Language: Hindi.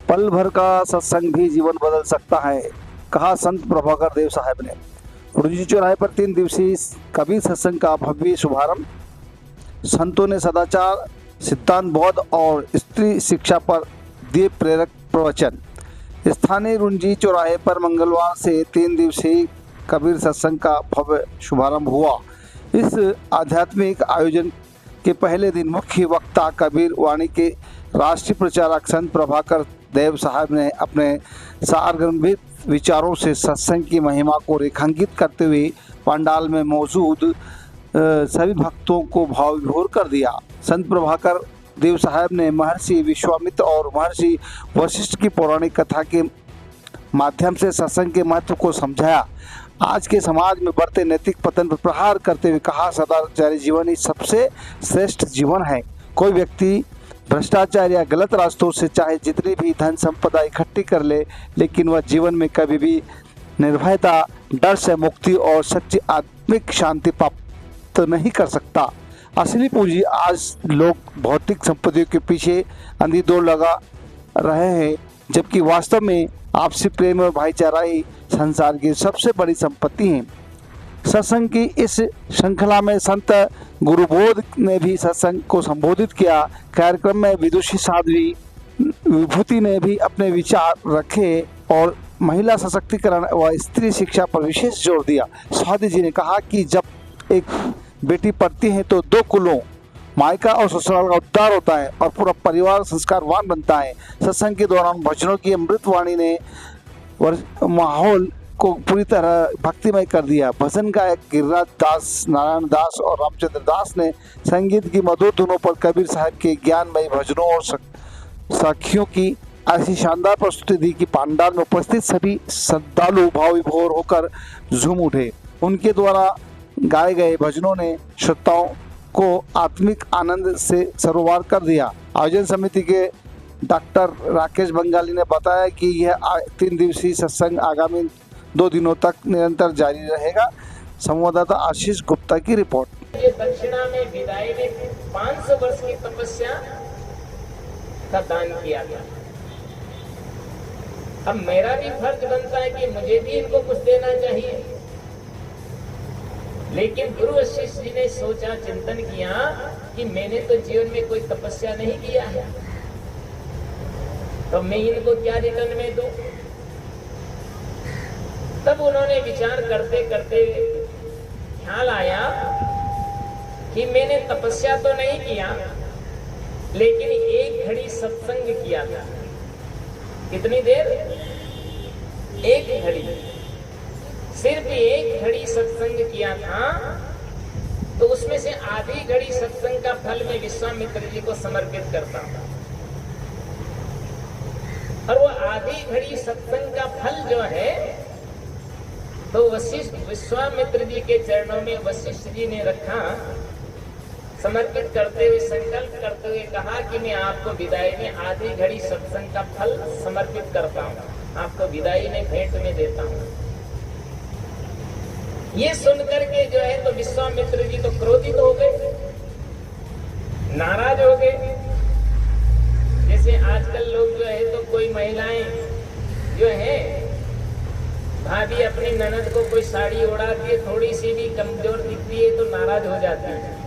पल भर का सत्संग भी जीवन बदल सकता है, कहा संत प्रभाकर देव साहब ने। रुंजी चौराहे पर 3 दिवसीय कबीर सत्संग का भव्य शुभारंभ। संतों ने सदाचार, सिद्धांत बोध और स्त्री शिक्षा पर दिए प्रेरक प्रवचन। स्थानीय रुंजी चौराहे पर मंगलवार से 3 दिवसीय कबीर सत्संग का भव्य शुभारंभ हुआ। इस आध्यात्मिक आयोजन के पहले दिन मुख्य वक्ता कबीर वाणी के राष्ट्रीय प्रचारक संत प्रभाकर देव साहब ने अपने सारगर्भित विचारों से सत्संग की महिमा को रेखांकित करते हुए पंडाल में मौजूद सभी भक्तों को भाव विभोर कर दिया। संत प्रभाकर देव साहब ने महर्षि विश्वामित्र और महर्षि वशिष्ठ की पौराणिक कथा के माध्यम से सत्संग के महत्व को समझाया। आज के समाज में बढ़ते नैतिक पतन पर प्रहार करते हुए कहा, सदाचारी जीवन ही सबसे श्रेष्ठ जीवन है। कोई व्यक्ति भ्रष्टाचार या गलत रास्तों से चाहे जितनी भी धन संपदा इकट्ठी कर ले, लेकिन वह जीवन में कभी भी निर्भयता, डर से मुक्ति और सच्ची आत्मिक शांति प्राप्त नहीं कर सकता। असली पूंजी आज लोग भौतिक संपत्तियों के पीछे अंधी दौड़ लगा रहे हैं, जबकि वास्तव में आपसी प्रेम और भाईचारा ही संसार की सबसे बड़ी संपत्ति है। सत्संग की इस श्रृंखला में संत गुरुबोध ने भी सत्संग को संबोधित किया। कार्यक्रम में विदुषी साध्वी विभूति ने भी अपने विचार रखे और महिला सशक्तिकरण व स्त्री शिक्षा पर विशेष जोर दिया। साध्वी जी ने कहा कि जब एक बेटी पढ़ती है तो 2 कुलों मायका और ससुराल का उद्धार होता है और पूरा परिवार संस्कारवान बनता है। सत्संग के दौरान भजनों की अमृतवाणी ने माहौल को पूरी तरह भक्तिमय कर दिया। भजन गायक गिरिराज दास, नारायण दास और रामचंद्र दास ने संगीत की मधुर धुनों पर कबीर साहब के ज्ञानमयी भजनों और साखियों की ऐसी शानदार प्रस्तुति दी कि पंडाल में उपस्थित सभी श्रद्धालु भाव विभोर होकर झूम उठे। उनके द्वारा गाए गए भजनों ने श्रोताओं को आत्मिक आनंद से सरोवर कर दिया। आयोजन समिति के डॉक्टर राकेश बंगाली ने बताया कि यह 3 दिवसीय सत्संग आगामी 2 दिनों तक निरंतर जारी रहेगा। संवाददाता आशीष गुप्ता की रिपोर्ट। ये दक्षिणा में विदाई ने 500 वर्ष की तपस्या का दान किया था। अब मेरा भी फर्ज बनता है कि मुझे भी इनको कुछ देना चाहिए, लेकिन गुरु वशिष्ठ जी ने सोचा, चिंतन किया कि मैंने तो जीवन में कोई तपस्या नहीं किया है, तो मैं इनको क्या रिटर्न में दूं। तब उन्होंने विचार करते करते ख्याल आया कि मैंने तपस्या तो नहीं किया, लेकिन 1 घड़ी सत्संग किया था। कितनी देर? 1 घड़ी। सिर्फ 1 घड़ी सत्संग किया था, तो उसमें से आधी घड़ी सत्संग का फल मैं विश्वामित्र जी को समर्पित करता हूं। और वो आधी घड़ी सत्संग का फल जो है, तो वशिष्ठ विश्वामित्र जी के चरणों में वशिष्ठ जी ने रखा। समर्पित करते हुए, संकल्प करते हुए कहा कि मैं आपको विदाई में आधी घड़ी सत्संग का फल समर्पित करता हूँ, आपको विदाई में भेंट में देता हूँ। ये सुनकर के जो है तो विश्वामित्र जी तो क्रोधित हो गए, नाराज हो गए। जैसे आजकल लोग जो है तो कोई महिलाएं जो है भाभी अपनी ननद को कोई साड़ी ओढ़ाती है, थोड़ी सी भी कमजोर दिखती है तो नाराज हो जाती है।